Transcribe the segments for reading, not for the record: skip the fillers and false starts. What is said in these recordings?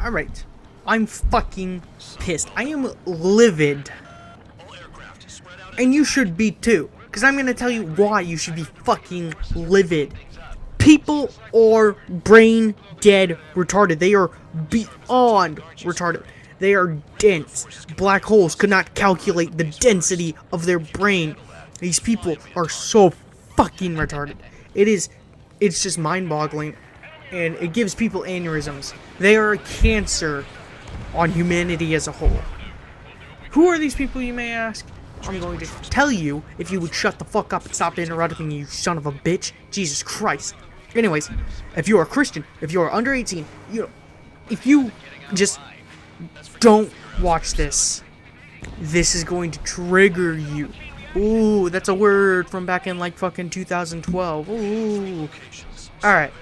Alright. I'm fucking pissed. I am livid. And you should be too. Because I'm going to tell you why you should be fucking livid. People are brain dead retarded. They are beyond retarded. They are dense. Black holes could not calculate the density of their brain. These people are so fucking retarded. It's just mind-boggling. And it gives people aneurysms. They are a cancer on humanity as a whole. Who are these people, you may ask? I'm going to tell you if you would shut the fuck up and stop interrupting me, you son of a bitch. Jesus Christ. Anyways, if you are a Christian, if you are under 18, if you just don't watch this, this is going to trigger you. Ooh, that's a word from back in like fucking 2012. Ooh. Alright.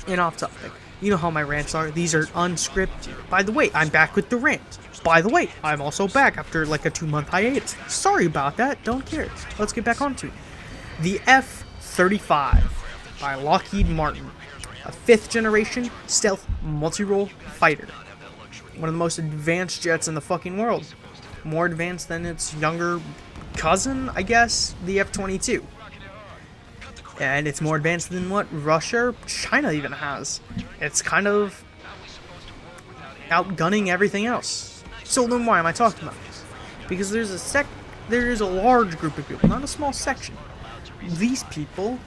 And off topic. You know how my rants are. These are unscripted. By the way, I'm back with the rant. By the way, I'm also back after like a 2-month hiatus. Sorry about that. Don't care. Let's get back onto it. The F-35 by Lockheed Martin. A 5th generation stealth multi-role fighter. One of the most advanced jets in the fucking world. More advanced than its younger cousin, I guess, the F-22. And it's more advanced than what Russia or China even has. It's kind of outgunning everything else. So then why am I talking about this? Because there is a large group of people, not a small section. These people,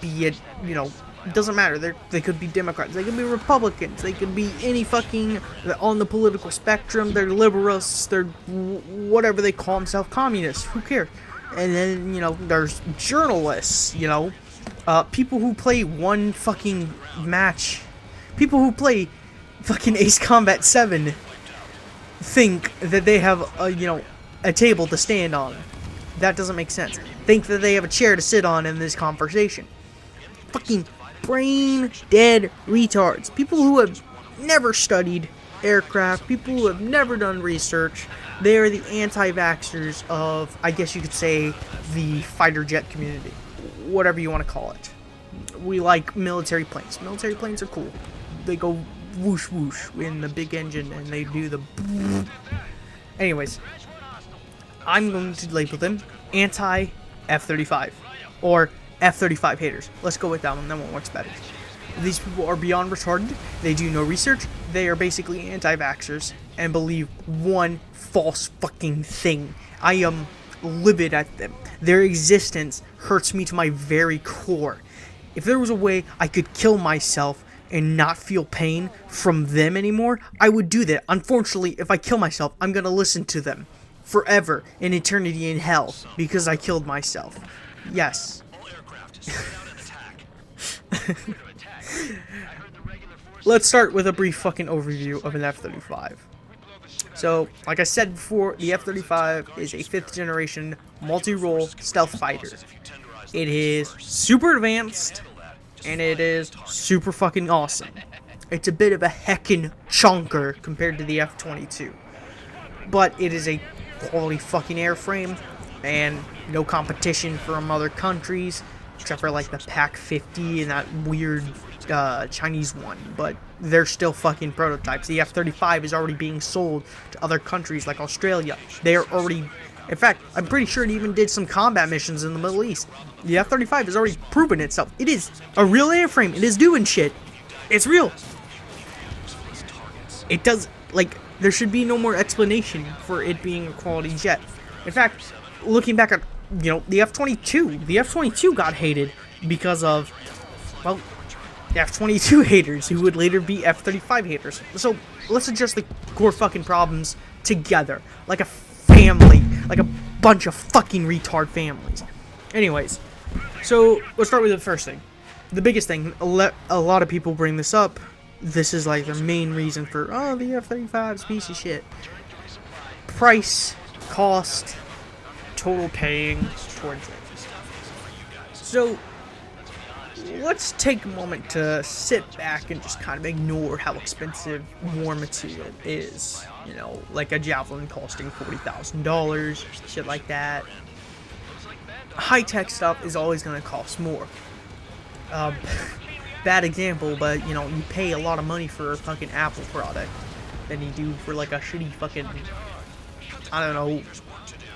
be it, it doesn't matter. They could be Democrats, they could be Republicans, they could be any fucking on the political spectrum. They're liberals, they're whatever they call themselves, communists. Who cares? And then, there's journalists, people who play one fucking match. People who play fucking Ace Combat 7 think that they have a table to stand on. That doesn't make sense. Think that they have a chair to sit on in this conversation. Fucking brain dead retards. People who have never studied aircraft, people who have never done research. They are the anti-vaxxers of, I guess you could say, the fighter jet community. Whatever you want to call it. We like military planes. Military planes are cool. They go whoosh whoosh in the big engine and they do the... Anyways, I'm going to label them anti-F-35. Or F-35 haters. Let's go with that one. That one works better. These people are beyond retarded. They do no research. They are basically anti-vaxxers and believe one false fucking thing. I am livid at them. Their existence hurts me to my very core. If there was a way I could kill myself and not feel pain from them anymore, I would do that. Unfortunately, if I kill myself, I'm gonna listen to them forever, in eternity in hell, because I killed myself. Yes. Let's start with a brief fucking overview of an F-35. So, like I said before, the F-35 is a 5th generation multi-role stealth fighter. It is super advanced, and it is super fucking awesome. It's a bit of a heckin' chonker compared to the F-22. But it is a quality fucking airframe, and no competition from other countries, except for like the PAC-50 and that weird Chinese one, but they're still fucking prototypes. The F-35 is already being sold to other countries like Australia. They are already, in fact, I'm pretty sure it even did some combat missions in the Middle East. The F-35 has already proven itself. It is a real airframe. It is doing shit. It's real. It does, like, there should be no more explanation for it being a quality jet. In fact, looking back at, the F-22, the F-22 got hated because of, well, F-22 haters who would later be F-35 haters. So let's address the core fucking problems together, like a family, like a bunch of fucking retard families. Anyways, so let's start with the first thing. The biggest thing, a lot of people bring this up. This is like their main reason for, oh, the F-35's a piece of shit. Price, cost, total paying towards it. So let's take a moment to sit back and just kind of ignore how expensive war material is. Like a javelin costing $40,000, shit like that. High-tech stuff is always going to cost more. bad example, but, you know, you pay a lot of money for a fucking Apple product than you do for, like, a shitty fucking, I don't know,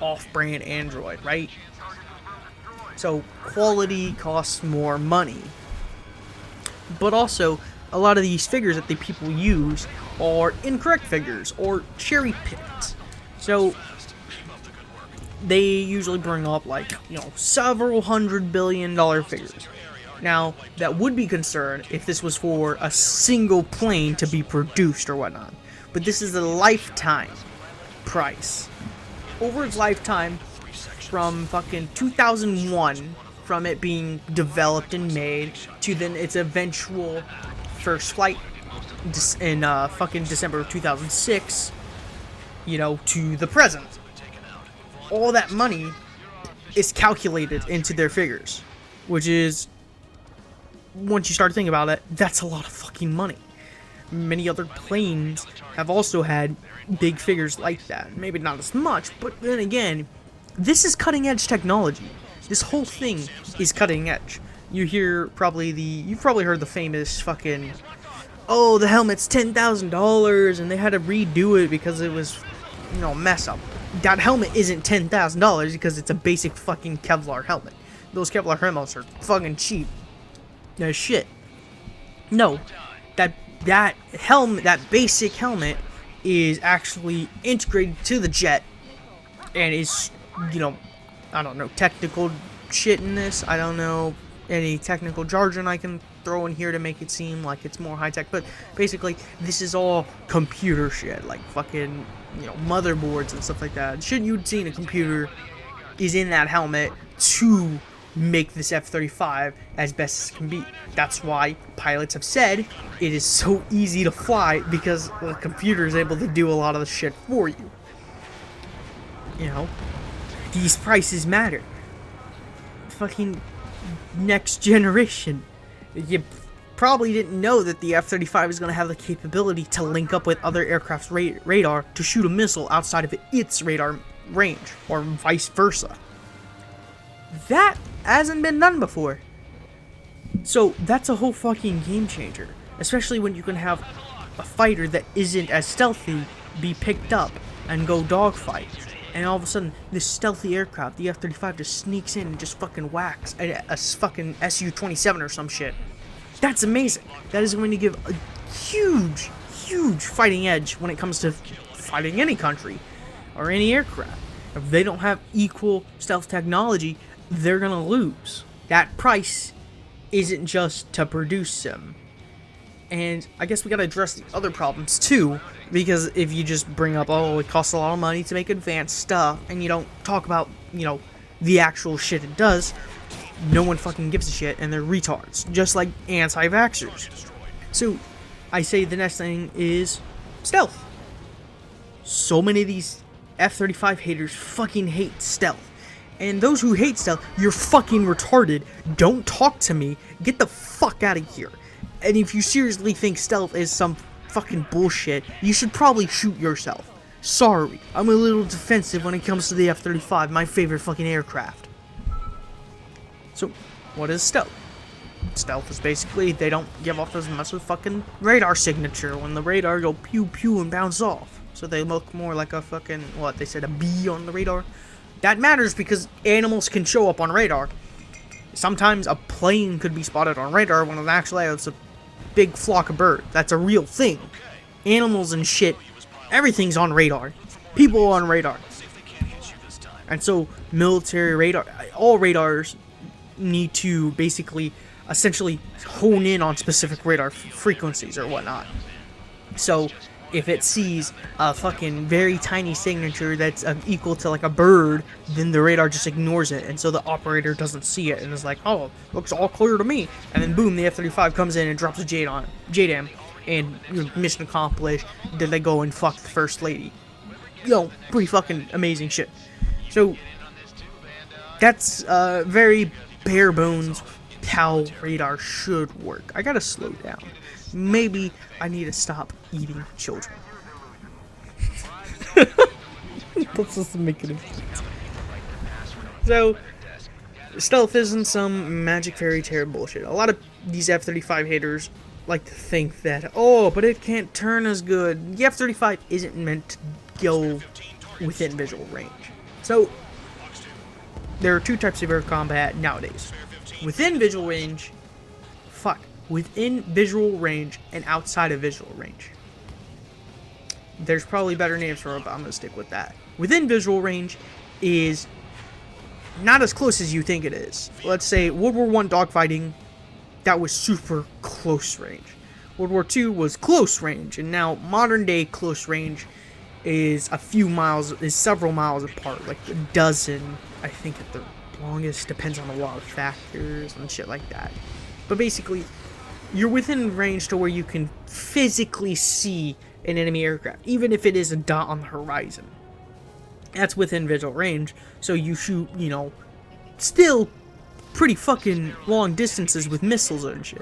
off-brand Android, right? So, quality costs more money. But also, a lot of these figures that the people use are incorrect figures, or cherry-picked. So, they usually bring up, like, you know, several $100 billion figures. Now, that would be concerned if this was for a single plane to be produced or whatnot. But this is a lifetime price. Over its lifetime, from fucking 2001, from it being developed and made, to then its eventual first flight in fucking December of 2006, you know, to the present. All that money is calculated into their figures, which is, once you start thinking about it, that's a lot of fucking money. Many other planes have also had big figures like that. Maybe not as much, but then again, this is cutting edge technology. This whole thing is cutting edge. You hear you've probably heard the famous fucking, oh, the helmet's $10,000 and they had to redo it because it was, you know, mess up. That helmet isn't $10,000 because it's a basic fucking Kevlar helmet. Those Kevlar helmets are fucking cheap as shit. No, that basic helmet is actually integrated to the jet and is, you know, I don't know, technical shit in this. I don't know any technical jargon I can throw in here to make it seem like it's more high-tech, but basically this is all computer shit, like fucking, you know, motherboards and stuff like that. Shit you'd see in a computer is in that helmet to make this F-35 as best as can be. That's why pilots have said it is so easy to fly, because the computer is able to do a lot of the shit for you. You know, these prices matter. Fucking next generation. You probably didn't know that the F-35 is going to have the capability to link up with other aircraft's radar to shoot a missile outside of its radar range, or vice versa. That hasn't been done before. So that's a whole fucking game changer. Especially when you can have a fighter that isn't as stealthy be picked up and go dogfight. And all of a sudden, this stealthy aircraft, the F-35, just sneaks in and just fucking whacks a fucking Su-27 or some shit. That's amazing. That is going to give a huge, huge fighting edge when it comes to fighting any country or any aircraft. If they don't have equal stealth technology, they're gonna lose. That price isn't just to produce them. And I guess we gotta address the other problems too, because if you just bring up, oh, it costs a lot of money to make advanced stuff, and you don't talk about, you know, the actual shit it does, no one fucking gives a shit, and they're retards, just like anti-vaxxers. So, I say the next thing is stealth. So many of these F-35 haters fucking hate stealth. And those who hate stealth, you're fucking retarded. Don't talk to me. Get the fuck out of here. And if you seriously think stealth is some fucking bullshit, you should probably shoot yourself. Sorry, I'm a little defensive when it comes to the F-35, my favorite fucking aircraft. So, what is stealth? Stealth is basically, they don't give off as much of a fucking radar signature when the radar go pew pew and bounce off. So they look more like a fucking, what, they said a bee on the radar? That matters because animals can show up on radar. Sometimes a plane could be spotted on radar when actually it's a big flock of birds. That's a real thing. Animals and shit, everything's on radar. People on radar. And so military radar, all radars need to basically, essentially hone in on specific radar frequencies or whatnot. So if it sees a fucking very tiny signature that's equal to like a bird, then the radar just ignores it, and so the operator doesn't see it and is like, oh, looks all clear to me. And then boom, the F-35 comes in and drops a JDAM, and you know, mission accomplished. Then they go and fuck the first lady. You know, pretty fucking amazing shit. So that's very bare bones how radar should work. I gotta slow down. Maybe I need to stop eating children. That doesn't make any sense. So, Stealth isn't some magic fairy tale bullshit. A lot of these F-35 haters like to think that, oh, but it can't turn as good. The F-35 isn't meant to go within visual range. So, there are two types of air combat nowadays. Within visual range, within visual range and outside of visual range. There's probably better names for it, but I'm going to stick with that. Within visual range is not as close as you think it is. Let's say World War I dogfighting, that was super close range. World War II was close range, and now modern day close range is several miles apart, like a dozen, I think at the longest, depends on a lot of factors and shit like that. But basically, you're within range to where you can physically see an enemy aircraft, even if it is a dot on the horizon. That's within visual range, so you shoot, still pretty fucking long distances with missiles and shit.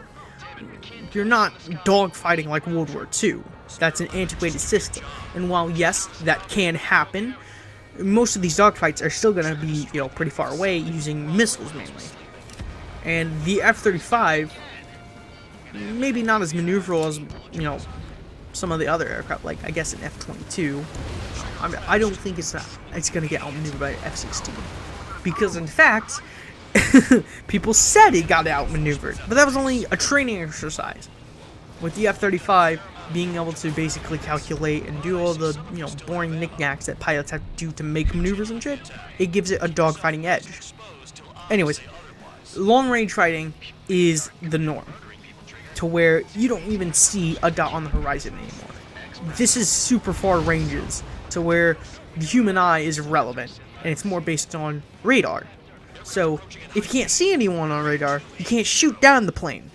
You're not dogfighting like World War II. That's an antiquated system. And while, yes, that can happen, most of these dogfights are still going to be, pretty far away using missiles mainly. And the F-35, maybe not as maneuverable as, some of the other aircraft, like, I guess, an F-22. I don't think it's going to get outmaneuvered by F-16. Because, in fact, people said it got outmaneuvered. But that was only a training exercise. With the F-35 being able to basically calculate and do all the, boring knickknacks that pilots have to do to make maneuvers and shit, it gives it a dogfighting edge. Anyways, long-range fighting is the norm, to where you don't even see a dot on the horizon anymore. This is super far ranges, to where the human eye is irrelevant, and it's more based on radar. So, if you can't see anyone on radar, you can't shoot down the plane.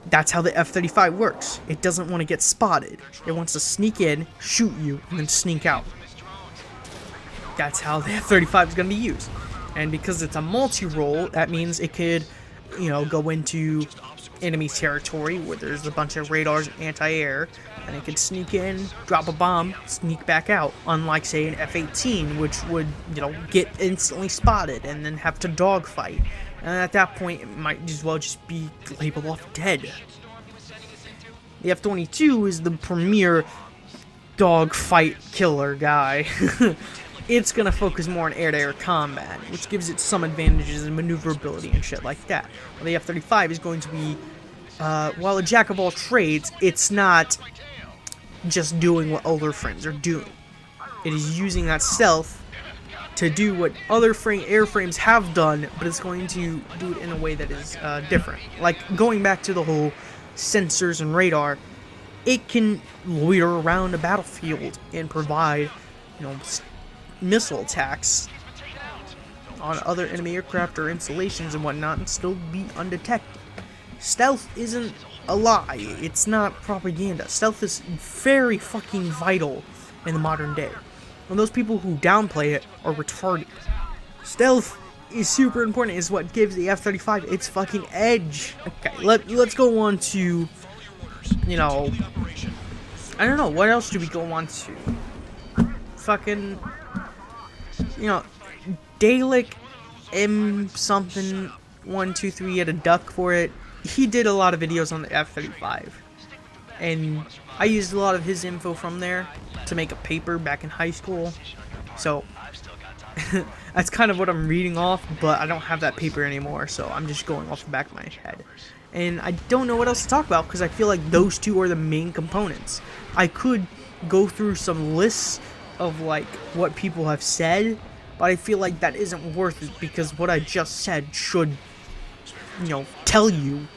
That's how the F-35 works. It doesn't want to get spotted. It wants to sneak in, shoot you, and then sneak out. That's how the F-35 is going to be used. And because it's a multi-role, that means it could, go into enemy territory where there's a bunch of radars and anti-air, and it could sneak in, drop a bomb, sneak back out, unlike, say, an F-18, which would, get instantly spotted and then have to dogfight. And at that point, it might as well just be labeled off dead. The F-22 is the premier dogfight killer guy. It's gonna focus more on air-to-air combat, which gives it some advantages in maneuverability and shit like that. Well, the F-35 is going to be, while a jack of all trades, it's not just doing what other frames are doing. It is using that stealth to do what other airframes have done, but it's going to do it in a way that is different. Like, going back to the whole sensors and radar, it can loiter around a battlefield and provide, missile attacks on other enemy aircraft or installations and whatnot and still be undetected. Stealth isn't a lie. It's not propaganda. Stealth is very fucking vital in the modern day. And those people who downplay it are retarded. Stealth is super important. It's what gives the F-35 its fucking edge. Okay, let's go on to, I don't know, what else do we go on to? Fucking, Dalek M something 123 had a duck for it. He did a lot of videos on the F-35. And I used a lot of his info from there to make a paper back in high school. So, that's kind of what I'm reading off, but I don't have that paper anymore, so I'm just going off the back of my head. And I don't know what else to talk about, because I feel like those two are the main components. I could go through some lists of, what people have said, but I feel like that isn't worth it, because what I just said should, tell you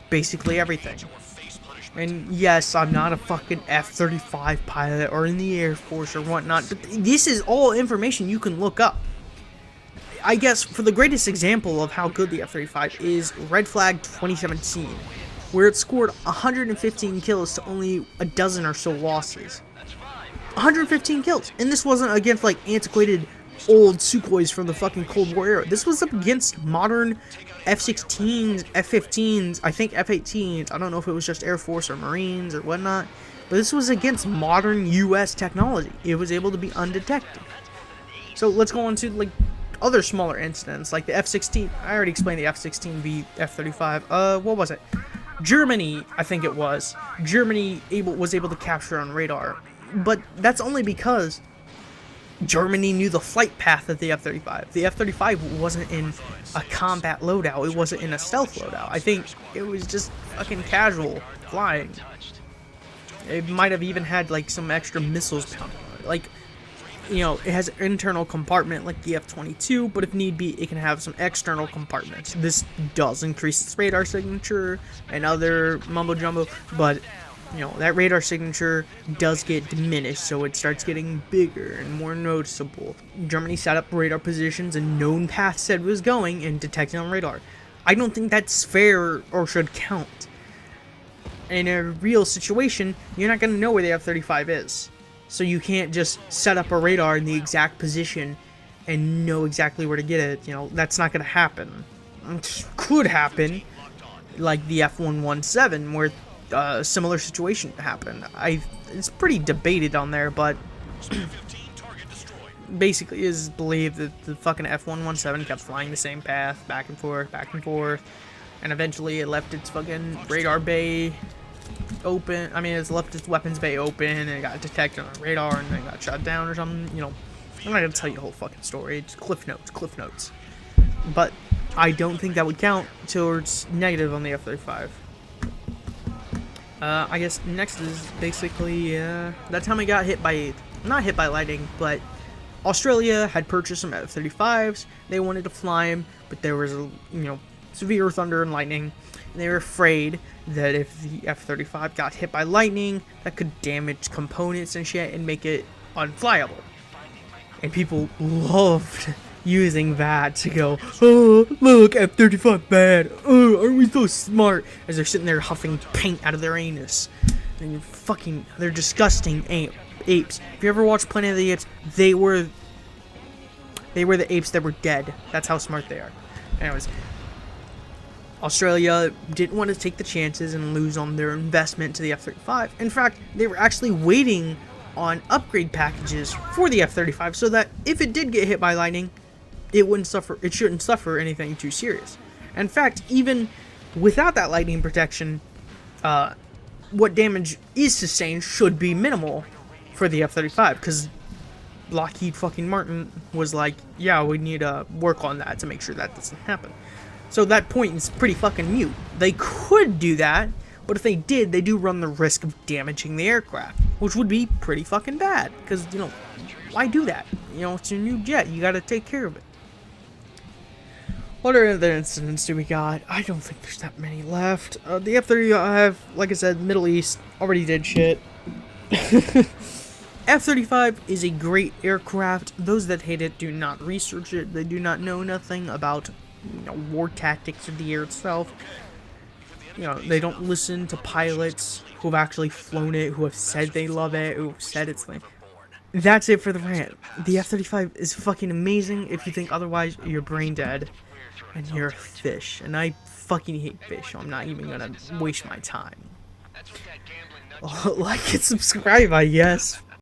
basically everything. And yes, I'm not a fucking F-35 pilot or in the Air Force or whatnot, but this is all information you can look up. I guess for the greatest example of how good the F-35 is Red Flag 2017, where it scored 115 kills to only a dozen or so losses. 115 kills, and this wasn't against antiquated old Sukhois from the fucking Cold War era. This was up against modern F-16s, F-15s, I think F-18s. I don't know if it was just Air Force or Marines or whatnot, but this was against modern U.S. technology. It was able to be undetected. So let's go on to other smaller incidents, like the F-16. I already explained the F-16 v F-35. What was it? Germany, I think it was. Germany was able to capture on radar. But that's only because Germany knew the flight path of the F-35. The F-35 wasn't in a combat loadout. It wasn't in a stealth loadout. I think it was just fucking casual flying. It might have even had, like, some extra missiles mounted on it. Like, you know, it has an internal compartment like the F-22, but if need be, it can have some external compartments. This does increase its radar signature and other mumbo-jumbo, but, you know, that radar signature does get diminished, so it starts getting bigger and more noticeable. Germany set up radar positions and known paths said it was going and detected on radar. I don't think that's fair or should count. In a real situation, you're not going to know where the F-35 is. So you can't just set up a radar in the exact position and know exactly where to get it. You know, that's not going to happen. It could happen, like the F-117, where a similar situation happened. It's pretty debated on there, but basically is believed that the fucking F-117 kept flying the same path, back and forth, and eventually it left its fucking radar bay open. I mean, it's left its weapons bay open, and it got detected on radar, and then got shot down or something. You know, I'm not gonna tell you the whole fucking story. It's cliff notes. But I don't think that would count towards negative on the F-35. I guess next is basically that time it got hit by, not hit by lightning, but Australia had purchased some F-35s. They wanted to fly them, but there was severe thunder and lightning. And they were afraid that if the F-35 got hit by lightning, that could damage components and shit and make it unflyable. And people loved using that to go, oh, look, F-35 bad. Oh, aren't we so smart? As they're sitting there huffing paint out of their anus. And they're disgusting apes. If you ever watched Planet of the Apes, they were the apes that were dead. That's how smart they are. Anyways, Australia didn't want to take the chances and lose on their investment to the F-35. In fact, they were actually waiting on upgrade packages for the F-35 so that if it did get hit by lightning, it shouldn't suffer anything too serious. In fact, even without that lightning protection, what damage is sustained should be minimal for the F-35, because Lockheed fucking Martin was like, yeah, we need to work on that to make sure that doesn't happen. So that point is pretty fucking mute. They could do that, but if they did, they do run the risk of damaging the aircraft, which would be pretty fucking bad, because, you know, why do that? You know, it's a new jet, you gotta take care of it. What other incidents do we got? I don't think there's that many left. The F-35, like I said, Middle East, already did shit. F-35 is a great aircraft. Those that hate it do not research it. They do not know nothing about, you know, war tactics of the air itself. You know, they don't listen to pilots who have actually flown it, who have said they love it, who have said it's like... That's it for the rant. The F-35 is fucking amazing. If you think otherwise, you're brain dead. And you're a fish. And I fucking hate fish, so I'm not even gonna waste my time. Like and subscribe, I guess.